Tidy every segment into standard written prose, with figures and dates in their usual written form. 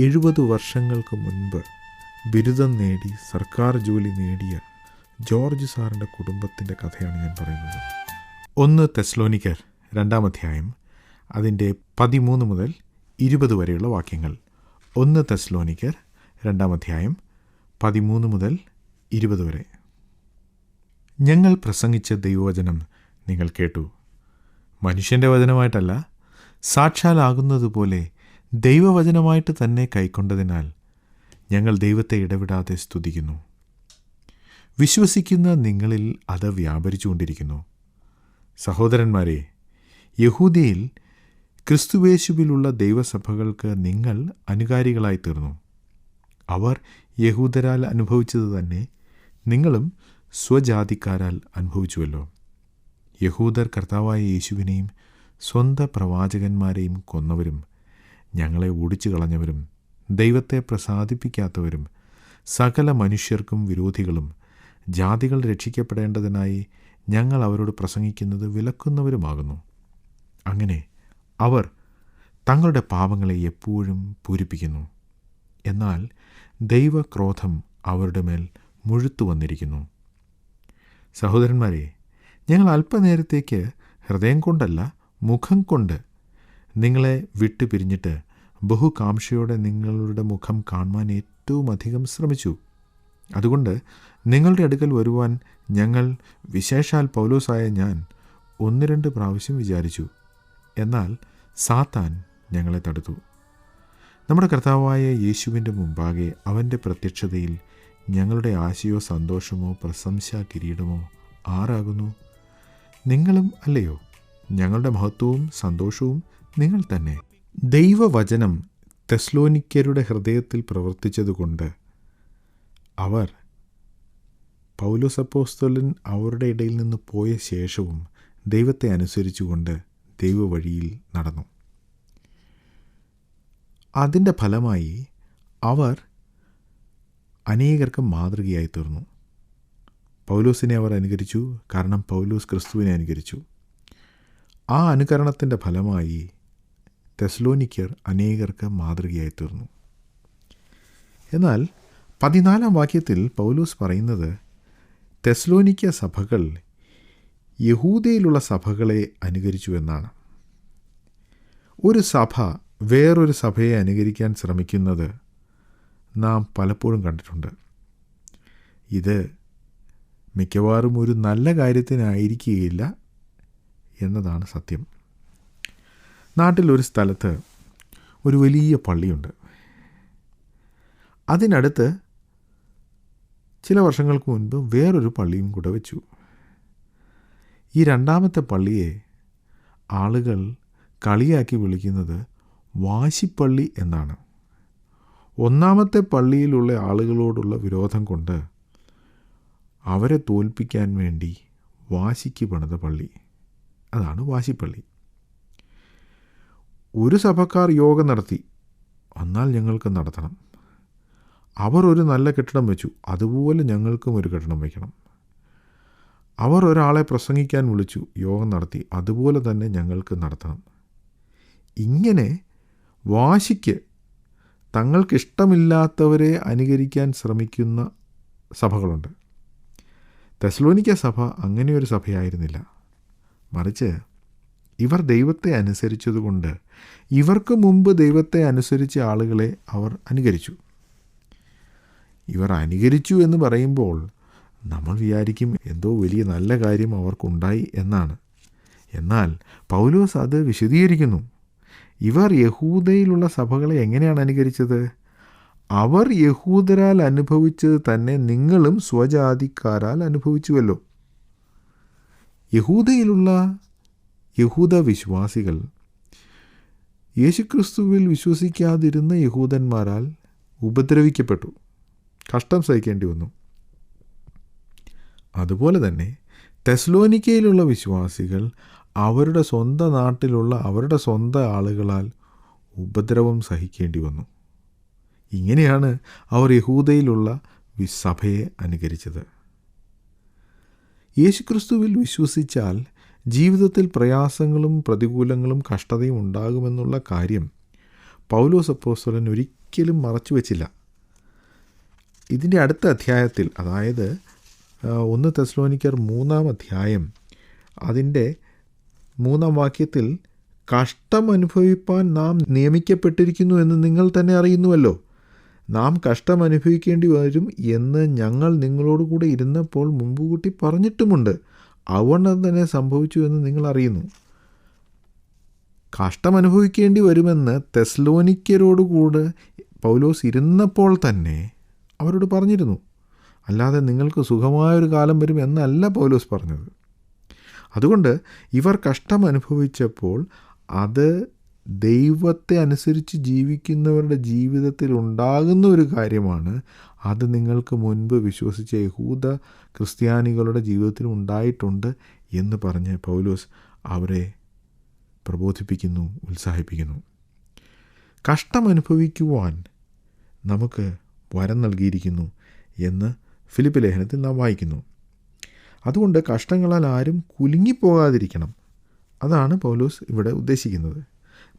70 വർഷങ്ങൾക്ക് മുൻപ് ബിരുദം നേടി സർക്കാർ ജോലി നേടിയ ജോർജ് സാറിൻ്റെ കുടുംബത്തിൻ്റെ കഥയാണ് ഞാൻ പറയുന്നത്. 1 തെസ്സലോനിക്കർ 2-ാം അധ്യായം അതിൻ്റെ 13 മുതൽ 20 വരെയുള്ള വാക്യങ്ങൾ. 1 തെസ്സലോനിക്കർ 2-ാം അധ്യായം 13 മുതൽ 20 വരെ. ഞങ്ങൾ പ്രസംഗിച്ച ദൈവവചനം നിങ്ങൾ കേട്ടു. മനുഷ്യൻ്റെ വചനമായിട്ടല്ല, സാക്ഷാലാകുന്നതുപോലെ ദൈവവചനമായിട്ട് തന്നെ കൈക്കൊണ്ടതിനാൽ ഞങ്ങൾ ദൈവത്തെ ഇടവിടാതെ സ്തുതിക്കുന്നു. വിശ്വസിക്കുന്ന നിങ്ങളിൽ അത് വ്യാപരിച്ചുകൊണ്ടിരിക്കുന്നു. സഹോദരന്മാരെ, യഹൂദയിൽ ക്രിസ്തുവേശുവിലുള്ള ദൈവസഭകൾക്ക് നിങ്ങൾ അനുകാരികളായി തീർന്നു. അവർ യഹൂദരാൽ അനുഭവിച്ചത് തന്നെ നിങ്ങളും സ്വജാതിക്കാരാൽ അനുഭവിച്ചുവല്ലോ. യഹൂദർ കർത്താവായ യേശുവിനെയും സ്വന്തം പ്രവാചകന്മാരെയും കൊന്നവരും ഞങ്ങളെ ഓടിച്ചു കളഞ്ഞവരും ദൈവത്തെ പ്രസാദിപ്പിക്കാത്തവരും സകല മനുഷ്യർക്കും വിരോധികളും ജാതികൾ രക്ഷിക്കപ്പെടേണ്ടതിനായി ഞങ്ങൾ അവരോട് പ്രസംഗിക്കുന്നത് വിലക്കുന്നവരുമാകുന്നു. അങ്ങനെ അവർ തങ്ങളുടെ പാപങ്ങളെ എപ്പോഴും പൂരിപ്പിക്കുന്നു. എന്നാൽ ദൈവക്രോധം അവരുടെ മേൽ മുഴുത്തു വന്നിരിക്കുന്നു. സഹോദരന്മാരെ, ഞങ്ങൾ അല്പനേരത്തേക്ക് ഹൃദയം കൊണ്ടല്ല മുഖം കൊണ്ട് നിങ്ങളെ വിട്ടുപിരിഞ്ഞിട്ട് ബഹുകാംക്ഷയോടെ നിങ്ങളുടെ മുഖം കാണുവാൻ ഏറ്റവും അധികം ശ്രമിച്ചു. അതുകൊണ്ട് നിങ്ങളുടെ അടുക്കൽ വരുവാൻ ഞങ്ങൾ, വിശേഷാൽ പൗലോസായ ഞാൻ, 1-2 പ്രാവശ്യം വിചാരിച്ചു. എന്നാൽ സാത്താൻ ഞങ്ങളെ തടുത്തു. നമ്മുടെ കർത്താവായ യേശുവിൻ്റെ മുമ്പാകെ അവൻ്റെ പ്രത്യക്ഷതയിൽ ഞങ്ങളുടെ ആശയോ സന്തോഷമോ പ്രശംസാ കിരീടമോ ആരാകുന്നു? നിങ്ങളും അല്ലയോ? ഞങ്ങളുടെ മഹത്വവും സന്തോഷവും നിങ്ങൾ തന്നെ. ദൈവവചനം തെസ്സലോനിക്കരുടെ ഹൃദയത്തിൽ പ്രവർത്തിച്ചതുകൊണ്ട് അവർ പൗലോസ് അപ്പോസ്തലൻ അവരുടെ ഇടയിൽ നിന്ന് പോയ ശേഷവും ദൈവത്തെ അനുസരിച്ചുകൊണ്ട് ദൈവവഴിയിൽ നടന്നു. അതിൻ്റെ ഫലമായി അവർ അനേകർക്ക് മാതൃകയായി തീർന്നു. പൗലോസിനെ അവർ അനുകരിച്ചു, കാരണം പൗലോസ് ക്രിസ്തുവിനെ അനുകരിച്ചു. ആ അനുകരണത്തിൻ്റെ ഫലമായി തെസ്സലോനിക്കർ അനേകർക്ക് മാതൃകയായി തീർന്നു. എന്നാൽ 14-ാം വാക്യത്തിൽ പൗലോസ് പറയുന്നത് തെസ്സലോനിക്ക സഭകൾ യഹൂദയിലുള്ള സഭകളെ അനുകരിച്ചു എന്നാണ്. ഒരു സഭ വേറൊരു സഭയെ അനുകരിക്കാൻ ശ്രമിക്കുന്നത് നാം പലപ്പോഴും കണ്ടിട്ടുണ്ട്. ഇത് മിക്കവാറും ഒരു നല്ല കാര്യത്തിനായിരിക്കുകയില്ല എന്നതാണ് സത്യം. നാട്ടിലൊരു സ്ഥലത്ത് ഒരു വലിയ പള്ളിയുണ്ട്. അതിനടുത്ത് ചില വർഷങ്ങൾക്ക് മുൻപ് വേറൊരു പള്ളിയും കൂടെ വെച്ചു. ഈ 2ാമത്തെ പള്ളിയെ ആളുകൾ കളിയാക്കി വിളിക്കുന്നത് വാശിപ്പള്ളി എന്നാണ്. 1ാമത്തെ പള്ളിയിലുള്ള ആളുകളോടുള്ള വിരോധം കൊണ്ട് അവരെ തോൽപ്പിക്കാൻ വേണ്ടി വാശിക്ക് പണിത പള്ളി, അതാണ് വാശിപ്പള്ളി. ഒരു സഭക്കാർ യോഗം നടത്തി, എന്നാൽ ഞങ്ങൾക്ക് നടത്തണം. അവർ ഒരു നല്ല കെട്ടിടം വെച്ചു, അതുപോലെ ഞങ്ങൾക്കും ഒരു കെട്ടിടം വയ്ക്കണം. അവർ ഒരാളെ പ്രസംഗിക്കാൻ വിളിച്ചു, യോഗം നടത്തി, അതുപോലെ തന്നെ ഞങ്ങൾക്ക് നടത്തണം. ഇങ്ങനെ വാശിക്ക് തങ്ങൾക്കിഷ്ടമില്ലാത്തവരെ അനുകരിക്കാൻ ശ്രമിക്കുന്ന സഭകളുണ്ട്. തെസ്സലോനിക്ക സഭ അങ്ങനെയൊരു സഭയായിരുന്നില്ല. മറിച്ച് ഇവർ ദൈവത്തെ അനുസരിച്ചതുകൊണ്ട് ഇവർക്ക് മുമ്പ് ദൈവത്തെ അനുസരിച്ച ആളുകളെ അവർ അനുകരിച്ചു. ഇവർ അനുകരിച്ചു എന്ന് പറയുമ്പോൾ നമ്മൾ വിചാരിക്കും എന്തോ വലിയ നല്ല കാര്യം അവർക്കുണ്ടായി എന്നാണ്. എന്നാൽ പൗലോസ് അത് വിശദീകരിക്കുന്നു. ഇവർ യഹൂദയിലുള്ള സഭകളെ എങ്ങനെയാണ് അനുകരിച്ചത്? അവർ യഹൂദരാൽ അനുഭവിച്ചത് തന്നെ നിങ്ങളും സ്വജാതിക്കാരാൽ അനുഭവിച്ചുവല്ലോ. യഹൂദയിലുള്ള യഹൂദ വിശ്വാസികൾ യേശുക്രിസ്തുവിൽ വിശ്വസിക്കാതിരുന്ന യഹൂദന്മാരാൽ ഉപദ്രവിക്കപ്പെട്ടു, കഷ്ടം സഹിക്കേണ്ടി വന്നു. അതുപോലെ തന്നെ തെസ്സലോനിക്കയിലുള്ള വിശ്വാസികൾ അവരുടെ സ്വന്തം നാട്ടിലുള്ള അവരുടെ സ്വന്തം ആളുകളാൽ ഉപദ്രവം സഹിക്കേണ്ടി വന്നു. ഇങ്ങനെയാണ് അവർ യഹൂദയിലുള്ള സഭയെ അനുകരിച്ചത്. യേശുക്രിസ്തുവിൽ വിശ്വസിച്ചാൽ ജീവിതത്തിൽ പ്രയാസങ്ങളും പ്രതികൂലങ്ങളും കഷ്ടതയും ഉണ്ടാകുമെന്നുള്ള കാര്യം പൗലോസ് അപ്പോസ്തലൻ ഒരിക്കലും മറച്ചു വച്ചില്ല. ഇതിൻ്റെ അടുത്ത അധ്യായത്തിൽ, അതായത് 1 തെസ്സലോനിക്കർ 3-ാം അധ്യായം അതിൻ്റെ 3-ാം വാക്യത്തിൽ, കഷ്ടം അനുഭവിപ്പാൻ നാം നിയമിക്കപ്പെട്ടിരിക്കുന്നു എന്ന് നിങ്ങൾ തന്നെ അറിയുന്നുവല്ലോ. നാം കഷ്ടം അനുഭവിക്കേണ്ടി വരും എന്ന് ഞങ്ങൾ നിങ്ങളോടുകൂടെ ഇരുന്നപ്പോൾ മുമ്പുകൂട്ടി പറഞ്ഞിട്ടുമുണ്ട്. അവണ്ണം തന്നെ സംഭവിച്ചു എന്ന് നിങ്ങൾ അറിയുന്നു. കഷ്ടം അനുഭവിക്കേണ്ടി വരുമെന്ന് തെസ്സലോനിക്കരോടുകൂടെ പൗലോസ് ഇരുന്നപ്പോൾ തന്നെ അവരോട് പറഞ്ഞിരുന്നു. അല്ലാതെ നിങ്ങൾക്ക് സുഖമായൊരു കാലം വരും എന്നല്ല പൗലോസ് പറഞ്ഞത്. അതുകൊണ്ട് ഇവർ കഷ്ടം അനുഭവിച്ചപ്പോൾ അത് ദൈവത്തെ അനുസരിച്ച് ജീവിക്കുന്നവരുടെ ജീവിതത്തിൽ ഉണ്ടാകുന്ന ഒരു കാര്യമാണ്. അത് നിങ്ങൾക്ക് മുൻപ് വിശ്വസിച്ച യഹൂദ ക്രിസ്ത്യാനികളുടെ ജീവിതത്തിൽ ഉണ്ടായിട്ടുണ്ട് എന്ന് പറഞ്ഞ് പൗലോസ് അവരെ പ്രബോധിപ്പിക്കുന്നു, ഉത്സാഹിപ്പിക്കുന്നു. കഷ്ടം അനുഭവിക്കുവാൻ നമുക്ക് വരം നൽകിയിരിക്കുന്നു എന്ന് ഫിലിപ്പ് ലേഖനത്തിൽ നാം വായിക്കുന്നു. അതുകൊണ്ട് കഷ്ടങ്ങളാൽ ആരും കുലുങ്ങിപ്പോകാതിരിക്കണം. അതാണ് പൗലോസ് ഇവിടെ ഉദ്ദേശിക്കുന്നത്.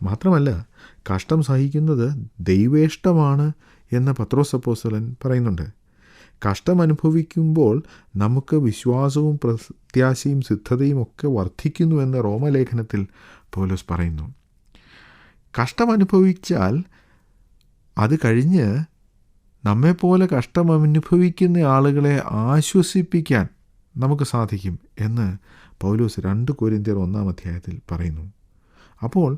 മാത്രമല്ല, കഷ്ടം സഹിക്കുന്നത് ദൈവേഷ്ടമാണ് എന്ന് പത്രോസ് അപ്പോസ്തലൻ പറയുന്നുണ്ട്. കഷ്ടം അനുഭവിക്കുമ്പോൾ നമുക്ക് വിശ്വാസവും പ്രത്യാശയും സിദ്ധതയും ഒക്കെ വർദ്ധിക്കുന്നുവെന്ന് റോമലേഖനത്തിൽ പൗലോസ് പറയുന്നു. കഷ്ടം അനുഭവിച്ചാൽ അത് കഴിഞ്ഞ് നമ്മെപ്പോലെ കഷ്ടം അനുഭവിക്കുന്ന ആളുകളെ ആശ്വസിപ്പിക്കാൻ നമുക്ക് സാധിക്കും എന്ന് പൗലോസ് 2 കൊരിന്ത്യർ 1-ാം അധ്യായത്തിൽ പറയുന്നു. അപ്പോൾ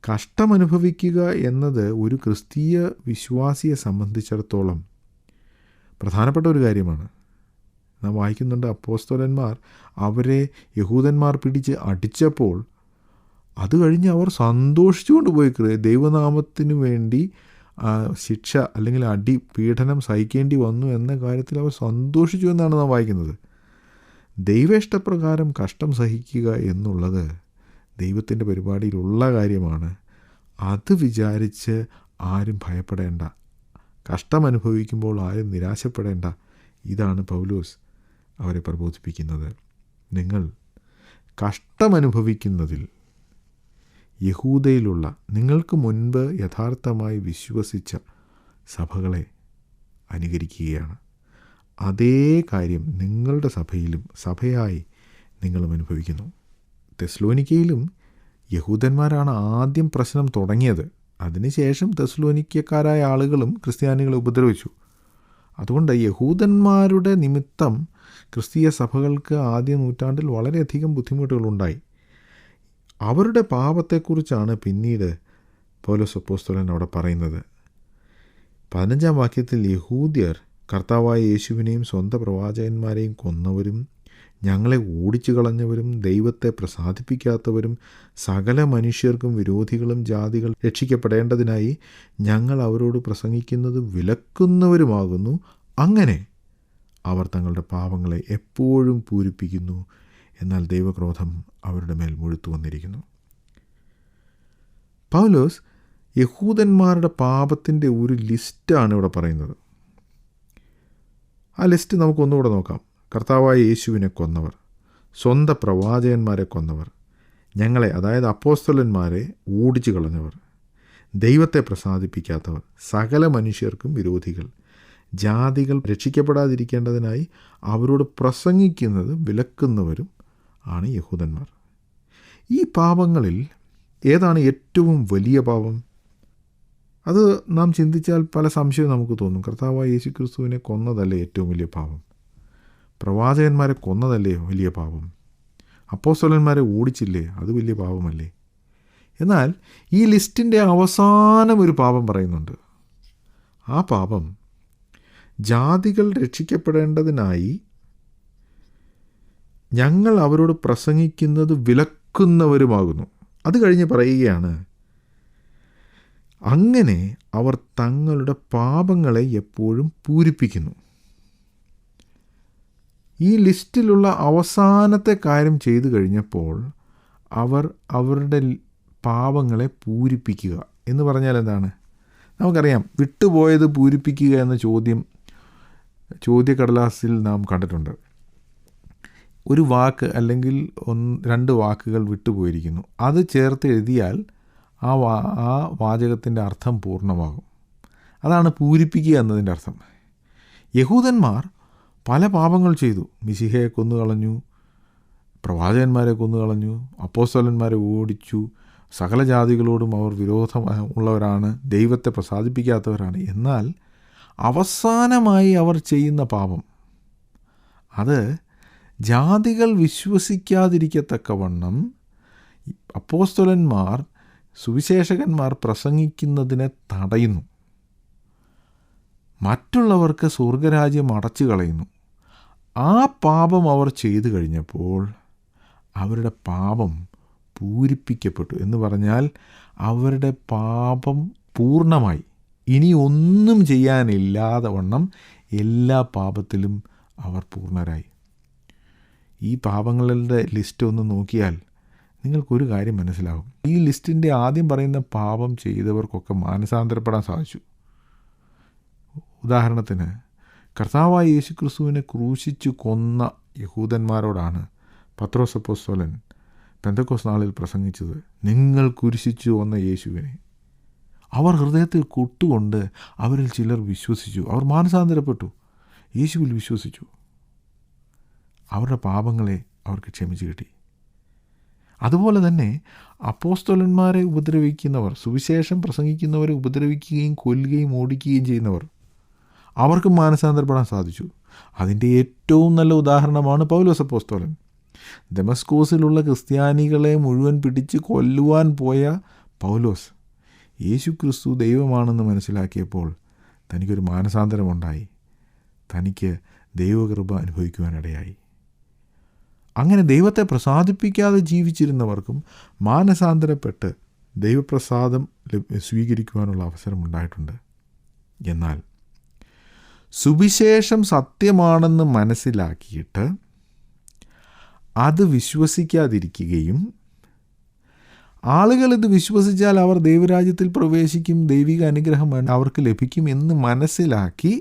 കഷ്ടമനുഭവിക്കുക എന്നത് ഒരു ക്രിസ്തീയ വിശ്വാസിയെ സംബന്ധിച്ചിടത്തോളം പ്രധാനപ്പെട്ട ഒരു കാര്യമാണ്. നാം വായിക്കുന്നുണ്ട്, അപ്പോസ്തലന്മാർ അവരെ യഹൂദന്മാർ പിടിച്ച് അടിച്ചപ്പോൾ അത് കഴിഞ്ഞ് അവർ സന്തോഷിച്ചുകൊണ്ട് പോയി. ദൈവനാമത്തിനു വേണ്ടി ശിക്ഷ അല്ലെങ്കിൽ പീഡനം സഹിക്കേണ്ടി വന്നു എന്ന കാര്യത്തിൽ അവർ സന്തോഷിച്ചു എന്നാണ് നാം വായിക്കുന്നത്. ദൈവേഷ്ടപ്രകാരം കഷ്ടം സഹിക്കുക എന്നുള്ളത് ദൈവത്തിൻ്റെ പരിപാടിയിലുള്ള കാര്യമാണ്. അത് വിചാരിച്ച് ആരും ഭയപ്പെടേണ്ട, കഷ്ടം അനുഭവിക്കുമ്പോൾ ആരും നിരാശപ്പെടേണ്ട. ഇതാണ് പൗലോസ് അവരെ പ്രബോധിപ്പിക്കുന്നത്. നിങ്ങൾ കഷ്ടമനുഭവിക്കുന്നതിൽ യഹൂദയിലുള്ള നിങ്ങൾക്ക് മുൻപ് യഥാർത്ഥമായി വിശ്വസിച്ച സഭകളെ അനുകരിക്കുകയാണ്. അതേ കാര്യം നിങ്ങളുടെ സഭയിലും സഭയായി നിങ്ങളും അനുഭവിക്കുന്നു. തെസ്സലോനിക്കയിലും യഹൂദന്മാരാണ് ആദ്യം പ്രശ്നം തുടങ്ങിയത്. അതിനുശേഷം തെസ്സലോനിക്കക്കാരായ ആളുകളും ക്രിസ്ത്യാനികളെ ഉപദ്രവിച്ചു. അതുകൊണ്ട് യഹൂദന്മാരുടെ നിമിത്തം ക്രിസ്തീയ സഭകൾക്ക് ആദ്യ നൂറ്റാണ്ടിൽ വളരെയധികം ബുദ്ധിമുട്ടുകളുണ്ടായി. അവരുടെ പാപത്തെക്കുറിച്ചാണ് പിന്നീട് പൗലോസ് അപ്പോസ്തലൻ അവിടെ പറയുന്നത്. 15-ാം വാക്യത്തിൽ, യഹൂദ്യർ കർത്താവായ യേശുവിനെയും സ്വന്തം പ്രവാചകന്മാരെയും കൊന്നവരും ഞങ്ങളെ ഓടിച്ചു കളഞ്ഞവരും ദൈവത്തെ പ്രസാദിപ്പിക്കാത്തവരും സകല മനുഷ്യർക്കും വിരോധികളും ജാതികൾ രക്ഷിക്കപ്പെടേണ്ടതിനായി ഞങ്ങൾ അവരോട് പ്രസംഗിക്കുന്നത് വിലക്കുന്നവരുമാകുന്നു. അങ്ങനെ അവർ തങ്ങളുടെ പാപങ്ങളെ എപ്പോഴും പൂരിപ്പിക്കുന്നു. എന്നാൽ ദൈവക്രോധം അവരുടെ മേൽ മുഴുത്തു വന്നിരിക്കുന്നു. പൗലോസ് യഹൂദന്മാരുടെ പാപത്തിൻ്റെ ഒരു ലിസ്റ്റാണ് ഇവിടെ പറയുന്നത്. ആ ലിസ്റ്റ് നമുക്കൊന്നുകൂടെ നോക്കാം. കർത്താവായ യേശുവിനെ കൊന്നവർ, സ്വന്തം പ്രവാചകന്മാരെ കൊന്നവർ, ഞങ്ങളെ അതായത് അപ്പോസ്തലന്മാരെ ഓടിച്ചു കളഞ്ഞവർ, ദൈവത്തെ പ്രസാദിപ്പിക്കാത്തവർ, സകല മനുഷ്യർക്കും വിരോധികൾ, ജാതികൾ രക്ഷിക്കപ്പെടാതിരിക്കേണ്ടതിനായി അവരോട് പ്രസംഗിക്കുന്നത് വിലക്കുന്നവരും ആണ് യഹൂദന്മാർ. ഈ പാപങ്ങളിൽ ഏതാണ് ഏറ്റവും വലിയ പാപം? അത് നാം ചിന്തിച്ചാൽ പല സംശയവും നമുക്ക് തോന്നും. കർത്താവായ യേശു ക്രിസ്തുവിനെ കൊന്നതല്ലേ ഏറ്റവും വലിയ പാപം? പ്രവാചകന്മാരെ കൊന്നതല്ലേ വലിയ പാപം? അപ്പോസ്തലന്മാരെ ഓടിച്ചില്ലേ, അത് വലിയ പാപമല്ലേ? എന്നാൽ ഈ ലിസ്റ്റിൻ്റെ അവസാനം ഒരു പാപം പറയുന്നുണ്ട്. ആ പാപം ജാതികൾ രക്ഷിക്കപ്പെടേണ്ടതിനായി ഞങ്ങൾ അവരോട് പ്രസംഗിക്കുന്നത് വിലക്കുന്നവരുമാകുന്നു. അത് കഴിഞ്ഞ് പറയുകയാണ്, അങ്ങനെ അവർ തങ്ങളുടെ പാപങ്ങളെ എപ്പോഴും പൂരിപ്പിക്കുന്നു. ഈ ലിസ്റ്റിലുള്ള അവസാനത്തെ കാര്യം ചെയ്തു കഴിഞ്ഞപ്പോൾ അവർ അവരുടെ പാപങ്ങളെ പൂരിപ്പിക്കുക എന്ന് പറഞ്ഞാൽ എന്താണ്? നമുക്കറിയാം, വിട്ടുപോയത് പൂരിപ്പിക്കുക എന്ന ചോദ്യക്കടലാസിൽ നാം കണ്ടിട്ടുണ്ട്. ഒരു വാക്ക് അല്ലെങ്കിൽ 2 വാക്കുകൾ വിട്ടുപോയിരിക്കുന്നു. അത് ചേർത്ത് എഴുതിയാൽ ആ വാചകത്തിൻ്റെ അർത്ഥം പൂർണ്ണമാകും. അതാണ് പൂരിപ്പിക്കുക എന്നതിൻ്റെ അർത്ഥം. യഹൂദന്മാർ പല പാപങ്ങൾ ചെയ്തു. മിശിഹയെ കൊന്നുകളഞ്ഞു, പ്രവാചകന്മാരെ കൊന്നുകളഞ്ഞു, അപ്പോസ്തലന്മാരെ ഓടിച്ചു, സകല ജാതികളോടും അവർ വിരോധമുള്ളവരാണ്, ദൈവത്തെ പ്രസാദിപ്പിക്കാത്തവരാണ്. എന്നാൽ അവസാനമായി അവർ ചെയ്യുന്ന പാപം അത് ജാതികൾ വിശ്വസിക്കാതിരിക്കത്തക്കവണ്ണം അപ്പോസ്തലന്മാർ, സുവിശേഷകന്മാർ പ്രസംഗിക്കുന്നതിനെ തടയുന്നു. മറ്റുള്ളവർക്ക് സ്വർഗരാജ്യം അടച്ചു കളയുന്നു. ആ പാപം അവർ ചെയ്തു കഴിഞ്ഞപ്പോൾ അവരുടെ പാപം പൂരിപ്പിക്കപ്പെട്ടു. എന്ന് പറഞ്ഞാൽ അവരുടെ പാപം പൂർണ്ണമായി, ഇനി ഒന്നും ചെയ്യാനില്ലാതെ വണ്ണം എല്ലാ പാപത്തിലും അവർ പൂർണ്ണരായി. ഈ പാപങ്ങളുടെ ലിസ്റ്റ് ഒന്ന് നോക്കിയാൽ നിങ്ങൾക്കൊരു കാര്യം മനസ്സിലാകും. ഈ ലിസ്റ്റിൻ്റെ ആദ്യം പറയുന്ന പാപം ചെയ്തവർക്കൊക്കെ മാനസാന്തരപ്പെടാൻ സാധിച്ചു. ഉദാഹരണത്തിന്, കർത്താവായ യേശുക്രിസ്തുവിനെ ക്രൂശിച്ചു കൊന്ന യഹൂദന്മാരോടാണ് പത്രോസ് അപ്പോസ്തലൻ പെന്തക്കോസ്ത് നാളിൽ പ്രസംഗിച്ചത്, നിങ്ങൾ കുരിശിച്ചു കൊന്ന യേശുവിനെ. അവർ ഹൃദയത്തിൽ കൊട്ടുകൊണ്ട് അവരിൽ ചിലർ വിശ്വസിച്ചു. അവർ മാനസാന്തരപ്പെട്ടു, യേശുവിൽ വിശ്വസിച്ചു. അവരുടെ പാപങ്ങളെ അവർക്ക് ക്ഷമിച്ചു കിട്ടി. അതുപോലെ തന്നെ അപ്പോസ്തലന്മാരെ ഉപദ്രവിക്കുന്നവർ, സുവിശേഷം പ്രസംഗിക്കുന്നവരെ ഉപദ്രവിക്കുകയും കൊല്ലുകയും ഓടിക്കുകയും ചെയ്യുന്നവർ, അവർക്ക് മാനസാന്തരപ്പെടാൻ സാധിച്ചു. അതിൻ്റെ ഏറ്റവും നല്ല ഉദാഹരണമാണ് പൗലോസ് അപ്പോസ്തലൻ. ദമസ്കോസിലുള്ള ക്രിസ്ത്യാനികളെ മുഴുവൻ പിടിച്ച് കൊല്ലുവാൻ പോയ പൗലോസ് യേശു ക്രിസ്തു ദൈവമാണെന്ന് മനസ്സിലാക്കിയപ്പോൾ തനിക്കൊരു മാനസാന്തരമുണ്ടായി. തനിക്ക് ദൈവകൃപ അനുഭവിക്കുവാനിടയായി. അങ്ങനെ ദൈവത്തെ പ്രസാദിപ്പിക്കാതെ ജീവിച്ചിരുന്നവർക്കും മാനസാന്തരപ്പെട്ട് ദൈവപ്രസാദം സ്വീകരിക്കുവാനുള്ള അവസരമുണ്ടായിട്ടുണ്ട്. എന്നാൽ സുവിശേഷം സത്യമാണെന്ന് മനസ്സിലാക്കിയിട്ട് അത് വിശ്വസിക്കാതിരിക്കുകയും, ആളുകൾ ഇത് വിശ്വസിച്ചാൽ അവർ ദൈവരാജ്യത്തിൽ പ്രവേശിക്കും, ദൈവിക അനുഗ്രഹം അവർക്ക് ലഭിക്കും എന്ന് മനസ്സിലാക്കി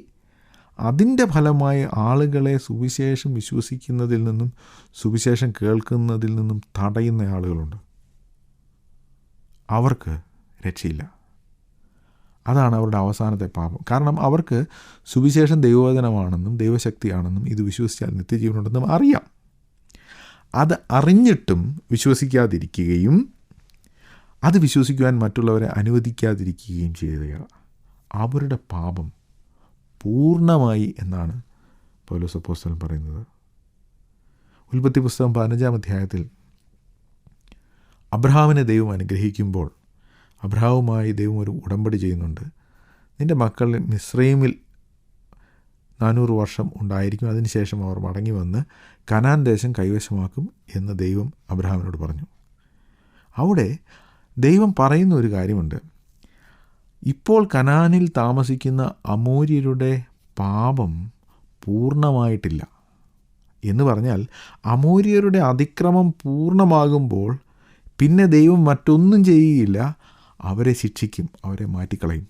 അതിൻ്റെ ഫലമായി ആളുകളെ സുവിശേഷം വിശ്വസിക്കുന്നതിൽ നിന്നും സുവിശേഷം കേൾക്കുന്നതിൽ നിന്നും തടയുന്ന ആളുകളുണ്ട്. അവർക്ക് രക്ഷയില്ല. അതാണ് അവരുടെ അവസാനത്തെ പാപം. കാരണം അവർക്ക് സുവിശേഷം ദൈവവചനമാണെന്നും ദൈവശക്തിയാണെന്നും ഇത് വിശ്വസിച്ചാൽ നിത്യജീവനുണ്ടെന്നും അറിയാം. അത് അറിഞ്ഞിട്ടും വിശ്വസിക്കാതിരിക്കുകയും അത് വിശ്വസിക്കുവാൻ മറ്റുള്ളവരെ അനുവദിക്കാതിരിക്കുകയും ചെയ്യുക അവരുടെ പാപം പൂർണ്ണമായി എന്നാണ് പൗലോസ് അപ്പോസ്തലൻ പറയുന്നത്. ഉൽപ്പത്തി പുസ്തകം 15-ാം അധ്യായത്തിൽ അബ്രഹാമിനെ ദൈവം അനുഗ്രഹിക്കുമ്പോൾ അബ്രഹാമുമായി ദൈവം ഒരു ഉടമ്പടി ചെയ്യുന്നുണ്ട്. നിൻ്റെ മക്കൾ മിസ്രൈമിൽ 400 വർഷം ഉണ്ടായിരിക്കും, അതിനുശേഷം അവർ മടങ്ങി വന്ന് കനാൻ ദേശം കൈവശമാക്കും എന്ന് ദൈവം അബ്രഹാമിനോട് പറഞ്ഞു. അവിടെ ദൈവം പറയുന്ന ഒരു കാര്യമുണ്ട്. ഇപ്പോൾ കനാനിൽ താമസിക്കുന്ന അമോര്യരുടെ പാപം പൂർണ്ണമായിട്ടില്ല എന്ന് പറഞ്ഞാൽ, അമോര്യരുടെ അതിക്രമം പൂർണ്ണമാകുമ്പോൾ പിന്നെ ദൈവം മറ്റൊന്നും ചെയ്യുകയില്ല, അവരെ ശിക്ഷിക്കും, അവരെ മാറ്റിക്കളയും.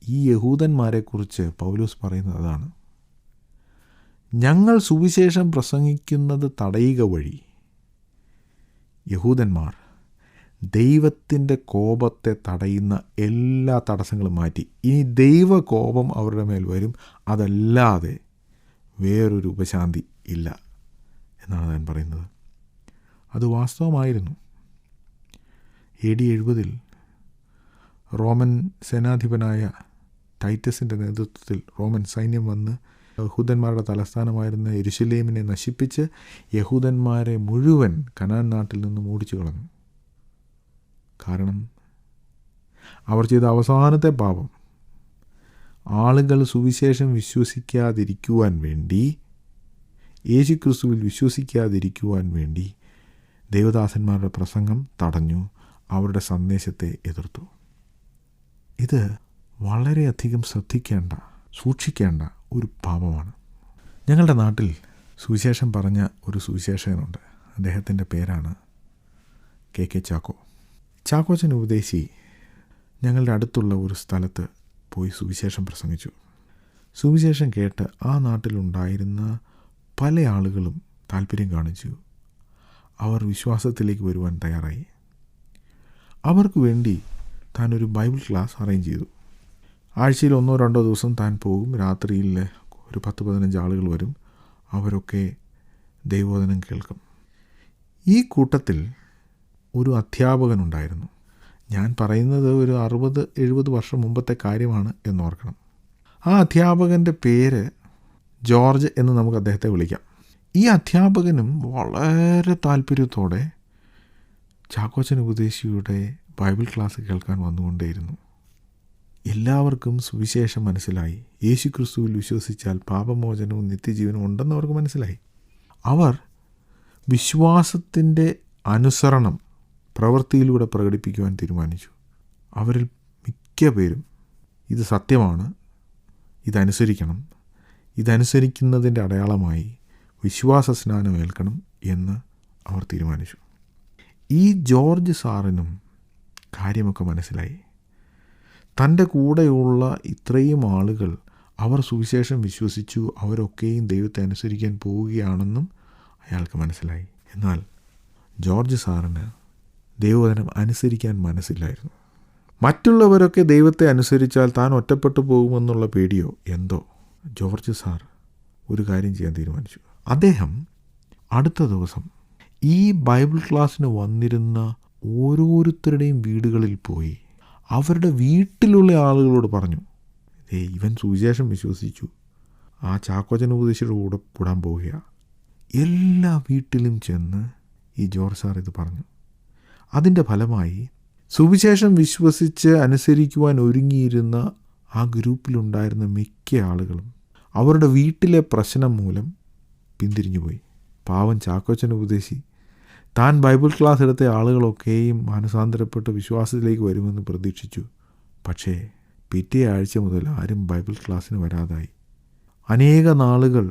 ഈ യഹൂദന്മാരെക്കുറിച്ച് പൗലോസ് പറയുന്നത് അതാണ്. ഞങ്ങൾ സുവിശേഷം പ്രസംഗിക്കുന്നത് തടയുക വഴി യഹൂദന്മാർ ദൈവത്തിൻ്റെ കോപത്തെ തടയുന്ന എല്ലാ തടസ്സങ്ങളും മാറ്റി. ഇനി ദൈവകോപം അവരുടെ മേൽ വരും, അതല്ലാതെ വേറൊരു ഉപശാന്തി ഇല്ല എന്നാണ് ഞാൻ പറയുന്നത്. അത് വാസ്തവമായിരുന്നു. AD 70 റോമൻ സേനാധിപനായ ടൈറ്റസിൻ്റെ നേതൃത്വത്തിൽ റോമൻ സൈന്യം വന്ന് യഹൂദന്മാരുടെ തലസ്ഥാനമായിരുന്ന യെരുശലേമിനെ നശിപ്പിച്ച് യഹൂദന്മാരെ മുഴുവൻ കനാൻ നാട്ടിൽ നിന്നും ഓടിച്ചു കളഞ്ഞു. കാരണം അവർ ചെയ്ത അവസാനത്തെ പാപം ആളുകൾ സുവിശേഷം വിശ്വസിക്കാതിരിക്കുവാൻ വേണ്ടി, യേശുക്രിസ്തുവിൽ വിശ്വസിക്കാതിരിക്കുവാൻ വേണ്ടി ദേവദാസന്മാരുടെ പ്രസംഗം തടഞ്ഞു, അവരുടെ സന്ദേശത്തെ എതിർത്തു. ഇത് വളരെയധികം ശ്രദ്ധിക്കേണ്ട, സൂക്ഷിക്കേണ്ട ഒരു പാപമാണ്. ഞങ്ങളുടെ നാട്ടിൽ സുവിശേഷം പറഞ്ഞ ഒരു സുവിശേഷകനുണ്ട്. അദ്ദേഹത്തിൻ്റെ പേരാണ് KK ചാക്കോ. ചാക്കോച്ചൻ ഉപദേശി ഞങ്ങളുടെ അടുത്തുള്ള ഒരു സ്ഥലത്ത് പോയി സുവിശേഷം പ്രസംഗിച്ചു. സുവിശേഷം കേട്ട് ആ നാട്ടിലുണ്ടായിരുന്ന പല ആളുകളും താല്പര്യം കാണിച്ചു. അവർ വിശ്വാസത്തിലേക്ക് വരുവാൻ തയ്യാറായി. അവർക്ക് വേണ്ടി താൻ ഒരു ബൈബിൾ ക്ലാസ് അറേഞ്ച് ചെയ്തു. ആഴ്ചയിൽ 1-2 ദിവസം താൻ പോകും. രാത്രിയിൽ ഒരു 10-15 ആളുകൾ വരും. അവരൊക്കെ ദൈവവചനം കേൾക്കും. ഈ കൂട്ടത്തിൽ ഒരു അധ്യാപകനുണ്ടായിരുന്നു. ഞാൻ പറയുന്നത് ഒരു 60-70 വർഷം മുമ്പത്തെ കാര്യമാണ് എന്നോർക്കണം. ആ അധ്യാപകൻ്റെ പേര് ജോർജ് എന്ന് നമുക്ക് അദ്ദേഹത്തെ വിളിക്കാം. ഈ അധ്യാപകനും വളരെ താല്പര്യത്തോടെ ചാക്കോച്ചൻ ഉപദേശിയുടെ ബൈബിൾ ക്ലാസ് കേൾക്കാൻ വന്നുകൊണ്ടേയിരുന്നു. എല്ലാവർക്കും സുവിശേഷം മനസ്സിലായി. യേശുക്രിസ്തുവിൽ വിശ്വസിച്ചാൽ പാപമോചനവും നിത്യജീവനും ഉണ്ടെന്ന് അവർക്ക് മനസ്സിലായി. അവർ വിശ്വാസത്തിൻ്റെ അനുസരണം പ്രവൃത്തിയിലൂടെ പ്രകടിപ്പിക്കുവാൻ തീരുമാനിച്ചു. അവരിൽ മിക്ക പേരും ഇത് സത്യമാണ്, ഇതനുസരിക്കണം, ഇതനുസരിക്കുന്നതിൻ്റെ അടയാളമായി വിശ്വാസ സ്നാനം ഏൽക്കണം എന്ന് അവർ തീരുമാനിച്ചു. ഈ ജോർജ് സാറിനും കാര്യമൊക്കെ മനസ്സിലായി. തൻ്റെ കൂടെയുള്ള ഇത്രയും ആളുകൾ അവർ സുവിശേഷം വിശ്വസിച്ചു, അവരൊക്കെയും ദൈവത്തെ അനുസരിക്കാൻ പോവുകയാണെന്നും അയാൾക്ക് മനസ്സിലായി. എന്നാൽ ജോർജ് സാറിന് ദൈവവചനം അനുസരിക്കാൻ മനസ്സില്ലായിരുന്നു. മറ്റുള്ളവരൊക്കെ ദൈവത്തെ അനുസരിച്ചാൽ താൻ ഒറ്റപ്പെട്ടു പോകുമെന്നുള്ള പേടിയോ എന്തോ ജോർജ് സാർ ഒരു കാര്യം ചെയ്യാൻ തീരുമാനിച്ചു. അദ്ദേഹം അടുത്ത ദിവസം ഈ ബൈബിൾ ക്ലാസ്സിന് വന്നിരുന്ന ഓരോരുത്തരുടെയും വീടുകളിൽ പോയി അവരുടെ വീട്ടിലുള്ള ആളുകളോട് പറഞ്ഞു, ഇവൻ സുവിശേഷം വിശ്വസിച്ചു, ആ ചാക്കോച്ചൻ ഉപദേശിയുടെ കൂടെ കൂടാൻ പോവുക. എല്ലാ വീട്ടിലും ചെന്ന് ഈ ജോർജ് സാർ ഇത് പറഞ്ഞു. അതിൻ്റെ ഫലമായി സുവിശേഷം വിശ്വസിച്ച് അനുസരിക്കുവാൻ ഒരുങ്ങിയിരുന്ന ആ ഗ്രൂപ്പിലുണ്ടായിരുന്ന മിക്ക ആളുകളും അവരുടെ വീട്ടിലെ പ്രശ്നം മൂലം പിന്തിരിഞ്ഞുപോയി. പാവം ചാക്കോച്ചൻ ഉപദേശി താൻ ബൈബിൾ ക്ലാസ് എടുത്ത ആളുകളൊക്കെയും മാനസാന്തരപ്പെട്ട് വിശ്വാസത്തിലേക്ക് വരുമെന്ന് പ്രതീക്ഷിച്ചു. പക്ഷേ പിറ്റേ ആഴ്ച മുതൽ ആരും ബൈബിൾ ക്ലാസ്സിന് വരാതായി. അനേക നാളുകൾ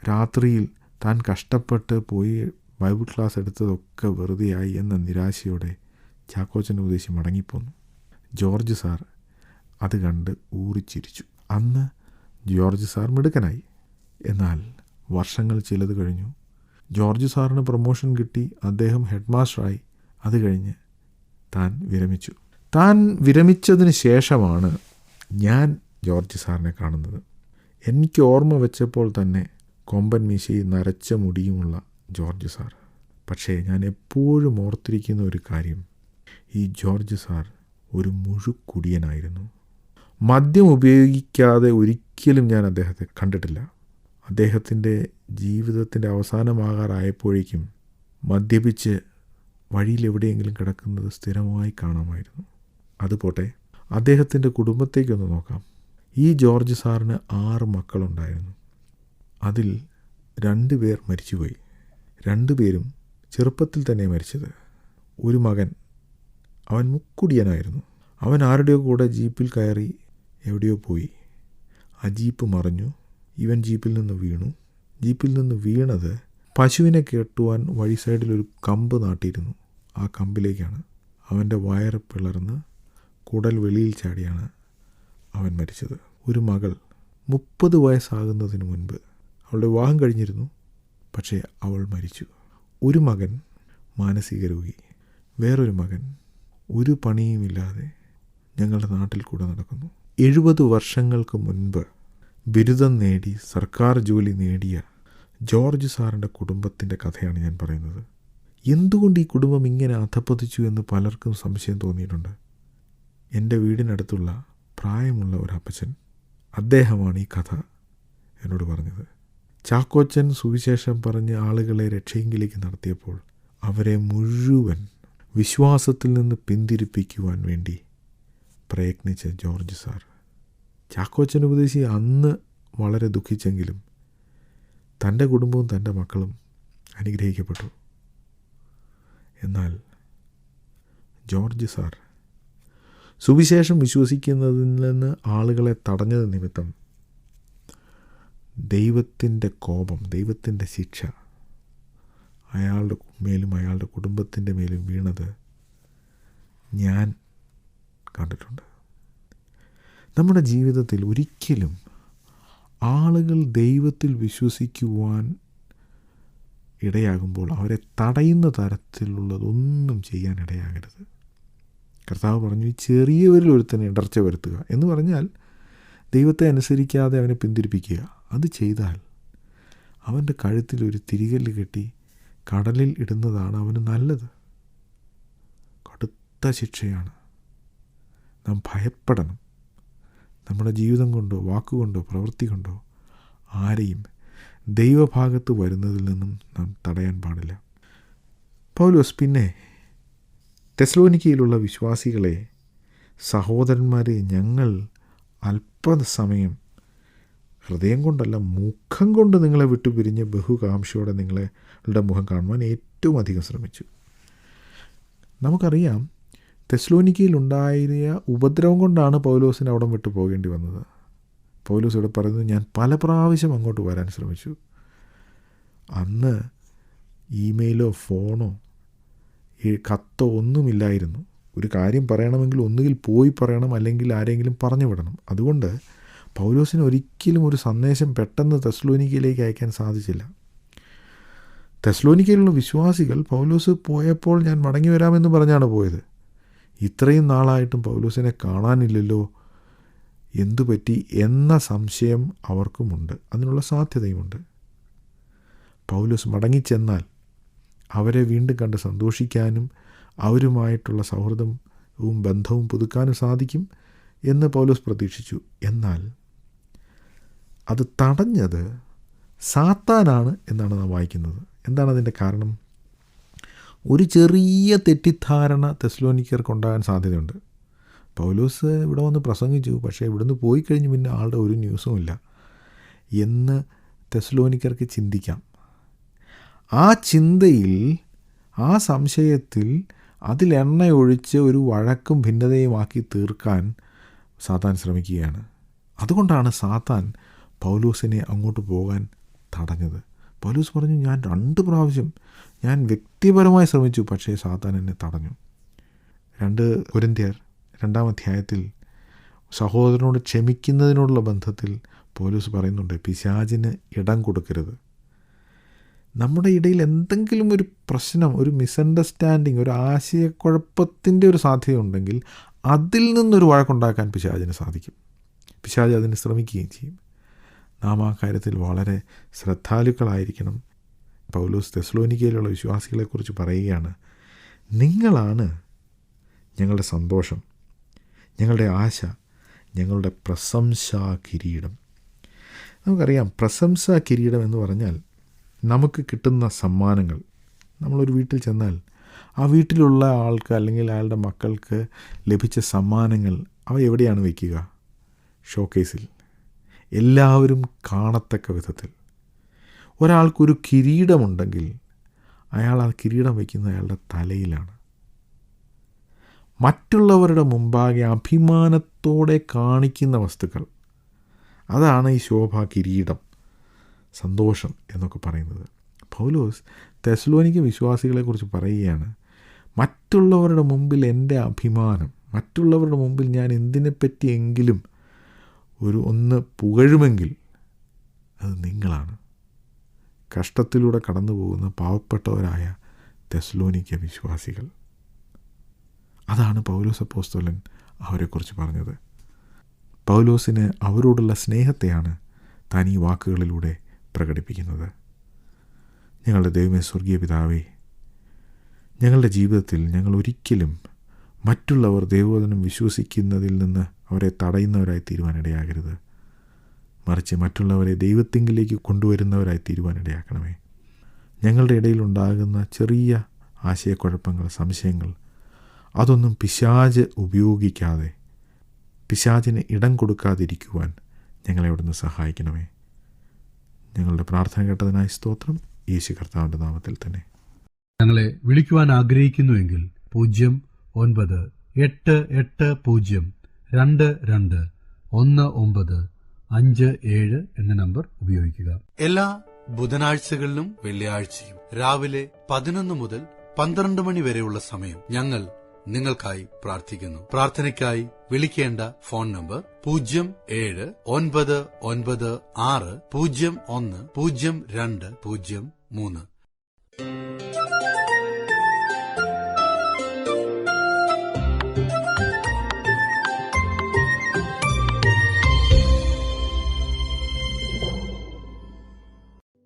രാത്രിയിൽ താൻ കഷ്ടപ്പെട്ട് പോയി ബൈബിൾ ക്ലാസ് എടുത്തതൊക്കെ വെറുതെയായി എന്ന നിരാശയോടെ ചാക്കോച്ചൻ ഉപദേശി മടങ്ങിപ്പോന്നു. ജോർജ് സാർ അത് കണ്ട് ഊറിച്ചിരിച്ചു. അന്ന് ജോർജ് സാർ മിടുക്കനായി. എന്നാൽ വർഷങ്ങൾ ചിലത് കഴിഞ്ഞു. ജോർജ് സാറിന് പ്രൊമോഷൻ കിട്ടി. അദ്ദേഹം ഹെഡ് മാസ്റ്ററായി. അത് കഴിഞ്ഞ് താൻ വിരമിച്ചു. താൻ വിരമിച്ചതിന് ശേഷമാണ് ഞാൻ ജോർജ് സാറിനെ കാണുന്നത്. എനിക്ക് ഓർമ്മ വെച്ചപ്പോൾ തന്നെ കൊമ്പൻ മീശയും നരച്ച മുടിയുമുള്ള ജോർജ് സാർ. പക്ഷേ ഞാൻ എപ്പോഴും ഓർത്തിരിക്കുന്ന ഒരു കാര്യം, ഈ ജോർജ് സാർ ഒരു മുഴുക്കുടിയനായിരുന്നു. മദ്യം ഉപയോഗിക്കാതെ ഒരിക്കലും ഞാൻ അദ്ദേഹത്തെ കണ്ടിട്ടില്ല. അദ്ദേഹത്തിൻ്റെ ജീവിതത്തിൻ്റെ അവസാനമാകാറായപ്പോഴേക്കും മദ്യപിച്ച് വഴിയിൽ എവിടെയെങ്കിലും കിടക്കുന്നത് സ്ഥിരമായി കാണാമായിരുന്നു. അതുപോട്ടെ, അദ്ദേഹത്തിൻ്റെ കുടുംബത്തേക്കൊന്ന് നോക്കാം. ഈ ജോർജ് സാറിന് 6 മക്കളുണ്ടായിരുന്നു. അതിൽ 2 പേർ മരിച്ചുപോയി. 2 പേരും ചെറുപ്പത്തിൽ തന്നെ മരിച്ചത്. ഒരു മകൻ, അവൻ മുക്കുടിയനായിരുന്നു. അവൻ ആരുടെയോ കൂടെ ജീപ്പിൽ കയറി എവിടെയോ പോയി. ആ ജീപ്പ് മറിഞ്ഞു. ഇവൻ ജീപ്പിൽ നിന്ന് വീണു. ജീപ്പിൽ നിന്ന് വീണത് പശുവിനെ കെട്ടുവാൻ വഴി സൈഡിലൊരു കമ്പ് നാട്ടിയിരുന്നു. ആ കമ്പിലേക്കാണ്. അവൻ്റെ വയറ് പിളർന്ന് കുടൽ വെളിയിൽ ചാടിയാണ് അവൻ മരിച്ചത്. ഒരു മകൾ 30 വയസ്സാകുന്നതിന് മുൻപ് അവളുടെ വിവാഹം കഴിഞ്ഞിരുന്നു. പക്ഷേ അവൾ മരിച്ചു. ഒരു മകൻ മാനസിക രോഗി. വേറൊരു മകൻ ഒരു പണിയുമില്ലാതെ ഞങ്ങളുടെ നാട്ടിൽ കൂടെ നടക്കുന്നു. 70 വർഷങ്ങൾക്ക് മുൻപ് ബിരുദം നേടി സർക്കാർ ജോലി നേടിയ ജോർജ് സാറിൻ്റെ കുടുംബത്തിൻ്റെ കഥയാണ് ഞാൻ പറയുന്നത്. എന്തുകൊണ്ട് ഈ കുടുംബം ഇങ്ങനെ അധപ്പതിച്ചു എന്ന് പലർക്കും സംശയം തോന്നിയിട്ടുണ്ട്. എൻ്റെ വീടിനടുത്തുള്ള പ്രായമുള്ള ഒരു അപ്പച്ചൻ, അദ്ദേഹമാണ് ഈ കഥ എന്നോട് പറഞ്ഞത്. ചാക്കോച്ചൻ സുവിശേഷം പറഞ്ഞ് ആളുകളെ രക്ഷയെങ്കിലേക്ക് നടത്തിയപ്പോൾ അവരെ മുഴുവൻ വിശ്വാസത്തിൽ നിന്ന് പിന്തിരിപ്പിക്കുവാൻ വേണ്ടി പ്രയത്നിച്ച ജോർജ് സാർ. ചാക്കോച്ചൻ ഉപദേശി അന്ന് വളരെ ദുഃഖിച്ചെങ്കിലും തൻ്റെ കുടുംബവും തൻ്റെ മക്കളും അനുഗ്രഹിക്കപ്പെട്ടു. എന്നാൽ ജോർജ് സാർ സുവിശേഷം വിശ്വസിക്കുന്നതിൽ നിന്ന് ആളുകളെ തടഞ്ഞത് നിമിത്തം ദൈവത്തിൻ്റെ കോപം, ദൈവത്തിൻ്റെ ശിക്ഷ അയാളുടെ മേലും അയാളുടെ കുടുംബത്തിൻ്റെ മേലും വീണത് ഞാൻ കണ്ടിട്ടുണ്ട്. നമ്മുടെ ജീവിതത്തിൽ ഒരിക്കലും ആളുകൾ ദൈവത്തിൽ വിശ്വസിക്കുവാൻ ഇടയാകുമ്പോൾ അവരെ തടയുന്ന തരത്തിലുള്ളതൊന്നും ചെയ്യാൻ ഇടയാകരുത്. കർത്താവ് പറഞ്ഞു, ചെറിയവരിൽ ഒരുത്തനെ ഇടർച്ച വരുത്തുക എന്ന് പറഞ്ഞാൽ ദൈവത്തെ അനുസരിക്കാതെ അവനെ പിന്തിരിപ്പിക്കുക. അത് ചെയ്താൽ അവൻ്റെ കഴുത്തിൽ ഒരു തിരികല്ല് കെട്ടി കടലിൽ ഇടുന്നതാണ് അവന് നല്ലത്. കടുത്ത ശിക്ഷയാണ്. നാം ഭയപ്പെടണം. നമ്മുടെ ജീവിതം കൊണ്ടോ വാക്കുകൊണ്ടോ പ്രവൃത്തി കൊണ്ടോ ആരെയും ദൈവഭാഗത്ത് വരുന്നതിൽ നിന്നും നാം തടയാൻ പാടില്ല. പൗലോസ് പിന്നെ തെസ്സലോനിക്കയിലുള്ള വിശ്വാസികളെ, സഹോദരന്മാരെ, ഞങ്ങൾ അല്പസമയം ഹൃദയം കൊണ്ടല്ല മുഖം കൊണ്ട് നിങ്ങളെ വിട്ടുപിരിഞ്ഞ് ബഹുകാംക്ഷയോടെ നിങ്ങളുടെ മുഖം കാണുവാൻ ഏറ്റവും അധികം ശ്രമിച്ചു. നമുക്കറിയാം തെസ്സലോനിക്കയിലുണ്ടായ ഉപദ്രവം കൊണ്ടാണ് പൗലോസിന് അവിടം വിട്ടു പോകേണ്ടി വന്നത്. പൗലോസ് ഇവിടെ പറയുന്നത്, ഞാൻ പല പ്രാവശ്യം അങ്ങോട്ട് വരാൻ ശ്രമിച്ചു. അന്ന് ഇമെയിലോ ഫോണോ കത്തോ ഒന്നുമില്ലായിരുന്നു. ഒരു കാര്യം പറയണമെങ്കിൽ ഒന്നുകിൽ പോയി പറയണം, അല്ലെങ്കിൽ ആരെങ്കിലും പറഞ്ഞു വിടണം. അതുകൊണ്ട് പൗലോസിന് ഒരിക്കലും ഒരു സന്ദേശം പെട്ടെന്ന് തെസ്സലോനിക്കയിലേക്ക് അയക്കാൻ സാധിച്ചില്ല. തെസ്സലോനിക്കയിലുള്ള വിശ്വാസികൾ പൗലോസ് പോയപ്പോൾ ഞാൻ മടങ്ങി വരാമെന്ന് പറഞ്ഞാണ് പോയത്. ഇത്രയും നാളായിട്ടും പൗലോസിനെ കാണാനില്ലല്ലോ, എന്തുപറ്റി എന്ന സംശയം അവർക്കുമുണ്ട്. അതിനുള്ള സാധ്യതയുമുണ്ട്. പൗലോസ് മടങ്ങിച്ചെന്നാൽ അവരെ വീണ്ടും കണ്ട് സന്തോഷിക്കാനും അവരുമായിട്ടുള്ള സൗഹൃദവും ബന്ധവും പുതുക്കാനും സാധിക്കും എന്ന് പൗലോസ് പ്രതീക്ഷിച്ചു. എന്നാൽ അത് തടഞ്ഞത് സാത്താനാണ് എന്നാണ് നാം വായിക്കുന്നത്. എന്താണ് അതിൻ്റെ കാരണം? ഒരു ചെറിയ തെറ്റിദ്ധാരണ തെസ്സലോനിക്കർക്കുണ്ടാകാൻ സാധ്യതയുണ്ട്. പൗലോസ് ഇവിടെ വന്ന് പ്രസംഗിച്ചു, പക്ഷേ ഇവിടുന്ന് പോയി കഴിഞ്ഞ് പിന്നെ ആളുടെ ഒരു ന്യൂസുമില്ല എന്ന് തെസ്സലോനിക്കർക്ക് ചിന്തിക്കാം. ആ ചിന്തയിൽ, ആ സംശയത്തിൽ അതിലെണ്ണയൊഴിച്ച് ഒരു വഴക്കും ഭിന്നതയുമാക്കി തീർക്കാൻ സാത്താൻ ശ്രമിക്കുകയാണ്. അതുകൊണ്ടാണ് സാത്താൻ പൗലോസിനെ അങ്ങോട്ട് പോകാൻ തടഞ്ഞത്. പൗലോസ് പറഞ്ഞു, ഞാൻ 2 പ്രാവശ്യം ഞാൻ വ്യക്തിപരമായി ശ്രമിച്ചു, പക്ഷേ സാത്താൻ എന്നെ തടഞ്ഞു. 2 കൊരിന്ത്യർ 2-ാം അധ്യായത്തിൽ സഹോദരനോട് ക്ഷമിക്കുന്നതിനോടുള്ള ബന്ധത്തിൽ പൗലോസ് പറയുന്നുണ്ട്, പിശാചിന് ഇടം കൊടുക്കരുത്. നമ്മുടെ ഇടയിൽ എന്തെങ്കിലും ഒരു പ്രശ്നം, ഒരു മിസ്അണ്ടർസ്റ്റാൻഡിങ്, ഒരു ആശയക്കുഴപ്പത്തിൻ്റെ ഒരു സാധ്യതയുണ്ടെങ്കിൽ അതിൽ നിന്നൊരു വഴക്കുണ്ടാക്കാൻ പിശാചിന് സാധിക്കും. പിശാച് അതിന് ശ്രമിക്കുകയും ചെയ്യും. നാം ആ കാര്യത്തിൽ വളരെ ശ്രദ്ധാലുക്കളായിരിക്കണം. പൗലോസ് തെസ്സലോനിക്കയിലുള്ള വിശ്വാസികളെക്കുറിച്ച് പറയുകയാണ്, നിങ്ങളാണ് ഞങ്ങളുടെ സന്തോഷം, ഞങ്ങളുടെ ആശ, ഞങ്ങളുടെ പ്രശംസാ കിരീടം. നമുക്കറിയാം, പ്രശംസാ കിരീടം എന്ന് പറഞ്ഞാൽ നമുക്ക് കിട്ടുന്ന സമ്മാനങ്ങൾ. നമ്മളൊരു വീട്ടിൽ ചെന്നാൽ ആ വീട്ടിലുള്ള ആൾക്ക് അല്ലെങ്കിൽ അയാളുടെ മക്കൾക്ക് ലഭിച്ച സമ്മാനങ്ങൾ അവ എവിടെയാണ് വയ്ക്കുക? ഷോക്കേസിൽ, എല്ലാവരും കാണത്തക്ക വിധത്തിൽ. ഒരാൾക്കൊരു കിരീടമുണ്ടെങ്കിൽ അയാൾ ആ കിരീടം വയ്ക്കുന്നത് അയാളുടെ തലയിലാണ്. മറ്റുള്ളവരുടെ മുമ്പാകെ അഭിമാനത്തോടെ കാണിക്കുന്ന വസ്തുക്കൾ, അതാണ് ഈ ശോഭ, കിരീടം, സന്തോഷം എന്നൊക്കെ പറയുന്നത്. പൗലോസ് തെസ്സലോനിക്ക വിശ്വാസികളെക്കുറിച്ച് പറയുകയാണ്, മറ്റുള്ളവരുടെ മുമ്പിൽ എൻ്റെ അഭിമാനം, മറ്റുള്ളവരുടെ മുമ്പിൽ ഞാൻ എന്തിനെപ്പറ്റിയെങ്കിലും ഒന്ന് പുകഴുമെങ്കിൽ അത് നിങ്ങളാണ്. കഷ്ടത്തിലൂടെ കടന്നു പോകുന്ന പാവപ്പെട്ടവരായ തെസ്സലോനിക്ക വിശ്വാസികൾ. അതാണ് പൗലോസ് അപ്പോസ്തലൻ അവരെക്കുറിച്ച് പറഞ്ഞത്. പൗലോസിന് അവരോടുള്ള സ്നേഹത്തെയാണ് താൻ ഈ വാക്കുകളിലൂടെ പ്രകടിപ്പിക്കുന്നത്. ഞങ്ങളുടെ ദൈവമേ, സ്വർഗീയ പിതാവേ, ഞങ്ങളുടെ ജീവിതത്തിൽ ഞങ്ങൾ ഒരിക്കലും മറ്റുള്ളവർ ദൈവവചനം വിശ്വസിക്കുന്നതിൽ നിന്ന് അവരെ തടയുന്നവരായി തീരുവാനിടയാകരുത്. മറിച്ച് മറ്റുള്ളവരെ ദൈവത്തിങ്കിലേക്ക് കൊണ്ടുവരുന്നവരായി തീരുവാനിടയാക്കണമേ. ഞങ്ങളുടെ ഇടയിലുണ്ടാകുന്ന ചെറിയ ആശയക്കുഴപ്പങ്ങൾ, സംശയങ്ങൾ, അതൊന്നും പിശാച് ഉപയോഗിക്കാതെ, പിശാചിന് ഇടം കൊടുക്കാതിരിക്കുവാൻ ഞങ്ങളെ അവിടുന്ന് സഹായിക്കണമേ. ഞങ്ങളുടെ പ്രാർത്ഥന കേട്ടതിനായി സ്തോത്രം. യേശു കർത്താവിൻ്റെ നാമത്തിൽ തന്നെ. ഞങ്ങളെ വിളിക്കുവാൻ ആഗ്രഹിക്കുന്നുവെങ്കിൽ 0988-22-1957 എന്ന നമ്പർ ഉപയോഗിക്കുക. എല്ലാ ബുധനാഴ്ചകളിലും വെള്ളിയാഴ്ചയും രാവിലെ 11 മുതൽ 12 മണി വരെയുള്ള സമയം ഞങ്ങൾ നിങ്ങൾക്കായി പ്രാർത്ഥിക്കുന്നു. പ്രാർത്ഥനയ്ക്കായി വിളിക്കേണ്ട ഫോൺ നമ്പർ 079960010203.